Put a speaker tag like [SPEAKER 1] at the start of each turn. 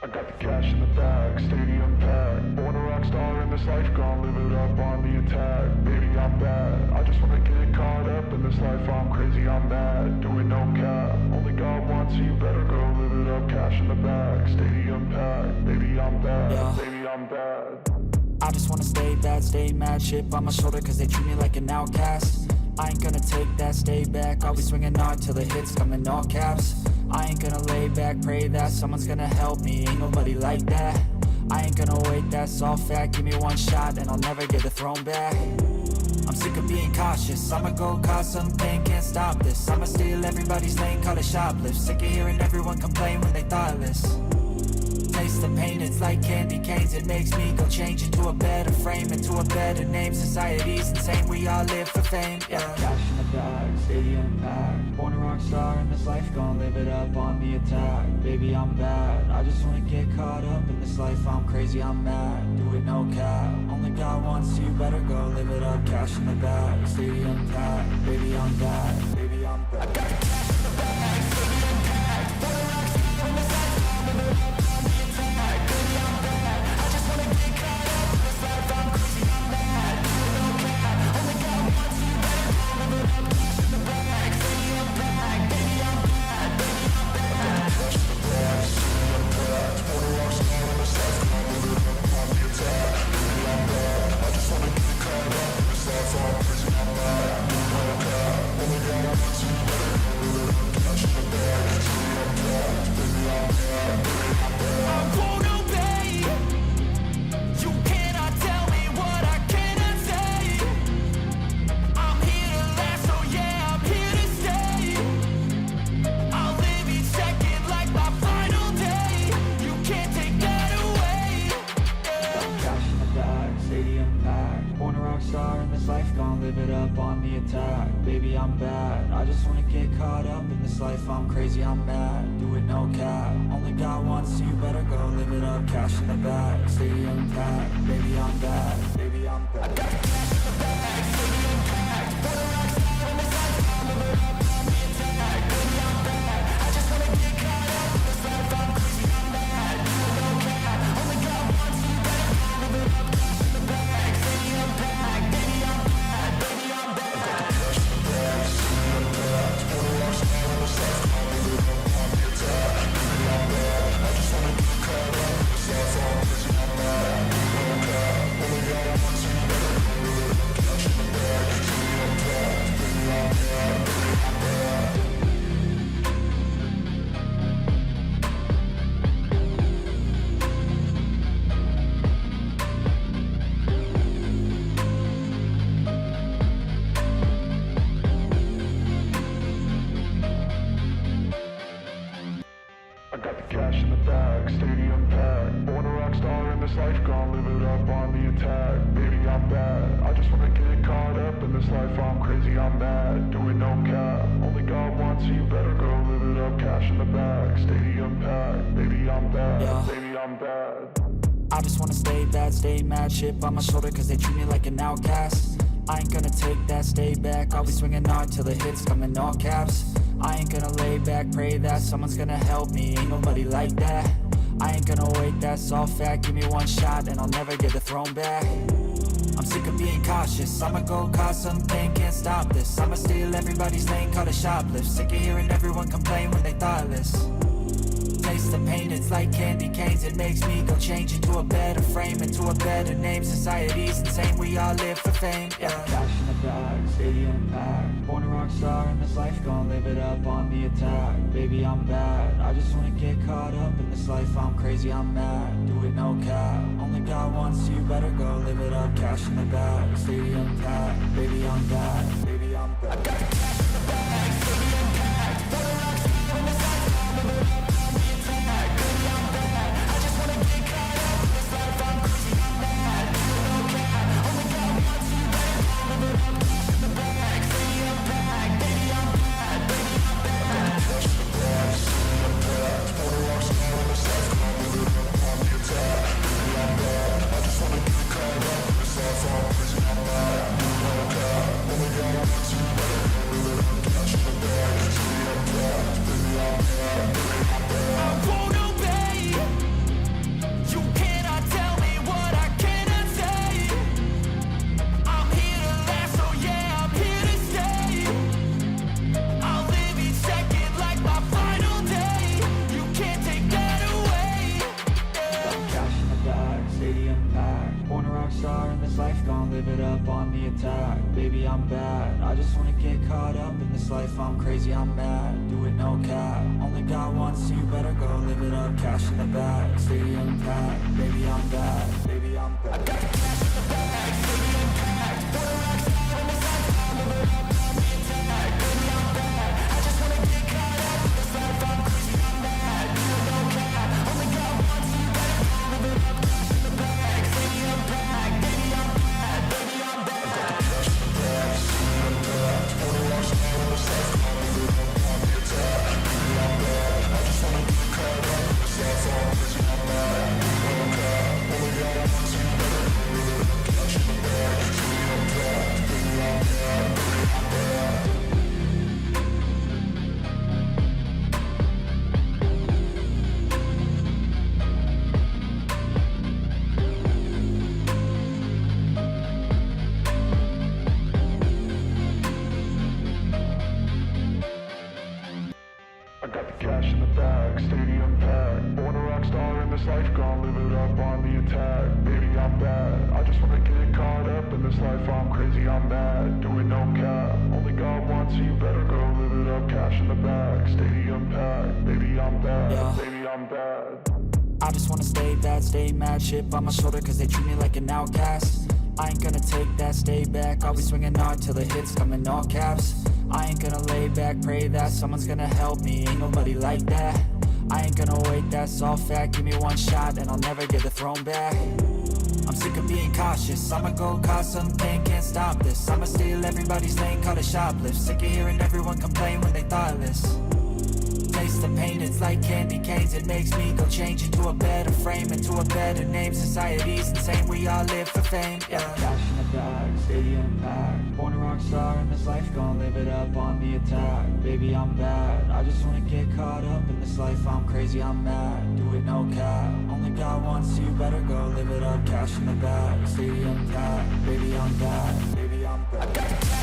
[SPEAKER 1] I got the cash in the bag, stadium packed. Born a rock star in this life, gon' live it up on the attack. Baby, I'm bad, I just wanna get caught up in this life. I'm crazy, I'm mad, doing no cap. Only God wants you, better go live it up. Cash in the bag, stadium packed. Baby, I'm bad, baby, I'm bad.
[SPEAKER 2] I just wanna stay bad, stay mad. Chip on my shoulder cause they treat me like an outcast. I ain't gonna take that, stay back. I'll be swinging hard till the hits come in all caps. I ain't gonna lay back, pray that someone's gonna help me. Ain't nobody like that. I ain't gonna wait, that's all fact. Give me one shot and I'll never get the throne back. I'm sick of being cautious, I'ma go cause something, can't stop this. I'ma steal everybody's lane, call it shoplift. Sick of hearing everyone complain when they thoughtless. Taste the pain, it's like candy canes. It makes me go change into a better frame, into a better name. Society's insane, we all live for fame, yeah. Cash in the bag, stadium packed. Born a rock star in this life, gon' live it up on the attack. Baby, I'm bad, I just wanna get caught up in this life. I'm crazy, I'm mad, do it no cap. Only God wants you, better go live it up. Cash in the bag, stadium packed. Baby, I'm bad, baby, I'm bad. I got the cash in the bag, stadium packed. Born a rock star in this life, gon' live it up. I'm crazy, I'm mad, do it no cap. Only God wants you, better go live it up. Cash in the bag, stadium packed. Baby, I'm bad, baby, I'm bad. I got the cash in the bag, stadium packed. Born a rock star in this life, gon' live it up on the attack. Baby, I'm bad, I just wanna get caught up in this life. I'm crazy, I'm mad, do it no cap. Only God wants you, better go live it up. Cash in the bag, stadium packed. Baby, I'm bad, baby, I'm bad. I got the cash in the bag, stadium packed. Born a rock star in this life. I just wanna stay bad, stay mad. Chip on my shoulder cause they treat me like an outcast. I ain't gonna take that, stay back. I'll be swinging hard till the hits come in all caps. I ain't gonna lay back, pray that someone's gonna help me. Ain't nobody like that. I ain't gonna wait, that's all fact. Give me one shot and I'll never get the throne back. I'm sick of being cautious, I'ma go cause something, can't stop this. I'ma steal everybody's lane, call it shoplift. Sick of hearing everyone complain when they thoughtless. Taste the pain, it's like candy canes. It makes me go change into a better frame, into a better name. Society's insane, we all live for fame, yeah. Cash in the bag, stadium packed. Born a rock star in this life, gon' live it up on the attack. Baby, I'm bad, I just wanna get caught up in this life. I'm crazy, I'm mad, do it no cap. Only God wants you, better go live it up. Cash in the bag, stadium packed. Baby, I'm bad, baby, I'm bad. I got the cash in the bag, stadium packed. Born a rock star in this life, gon' live it up. I just wanna get caught up in this life. I'm crazy, I'm mad, do it no cap. Only God baby I'm bad. I just wanna get caught up in this life, I'm crazy, I'm mad. Do it no cap, only got one, so you better go live it up. Cash in the bag, stadium packed, baby I'm bad, baby I'm bad. I got the cash in the bag, stadium packed. Born a rock star in this life, I'm living up on the attack. Baby I'm bad, I just wanna get caught up in this life, I'm crazy, I'm mad. Do it no cap, only got one, so you better go live it up. Cash in the bag, stadium packed, baby I'm bad, baby I'm bad.
[SPEAKER 1] I got the cash in the bag, stadium packed. Born a rock star in this life, gonna live it up on the attack. Baby, I'm bad. I just wanna get caught up in this life, I'm crazy, I'm mad. Do it no cap, only got one, so you better go live it up. Cash in the bag, stadium packed. Baby, I'm bad,
[SPEAKER 2] Yeah.
[SPEAKER 1] baby, I'm bad.
[SPEAKER 2] I just wanna stay bad, stay mad, chip on my shoulder cause they treat me like an outcast. I ain't gonna take that, stay back, I'll be swinging hard till the hits come in all caps. I ain't gonna lay back, pray that someone's gonna help me, ain't nobody like that. I ain't gonna wait, that's all fact, give me one shot and I'll never get the throne back. I'm sick of being cautious, I'ma go cause something, can't stop this. I'ma steal everybody's lane, call it shoplift. Sick of hearing everyone complain when they thoughtless. Taste the pain, it's like candy canes. It makes me go change into a better frame, into a better name. Society's insane, we all live for fame, yeah. Cash in the bag, stadium packed. Born a rock star in this life, gonna live it up on the attack. Baby, I'm bad, I just wanna get caught up in this life, I'm crazy, I'm mad. Do it no cap, only got one, so you better go live it up. Cash in the bag, stadium packed. Baby, I'm bad, baby, I'm bad.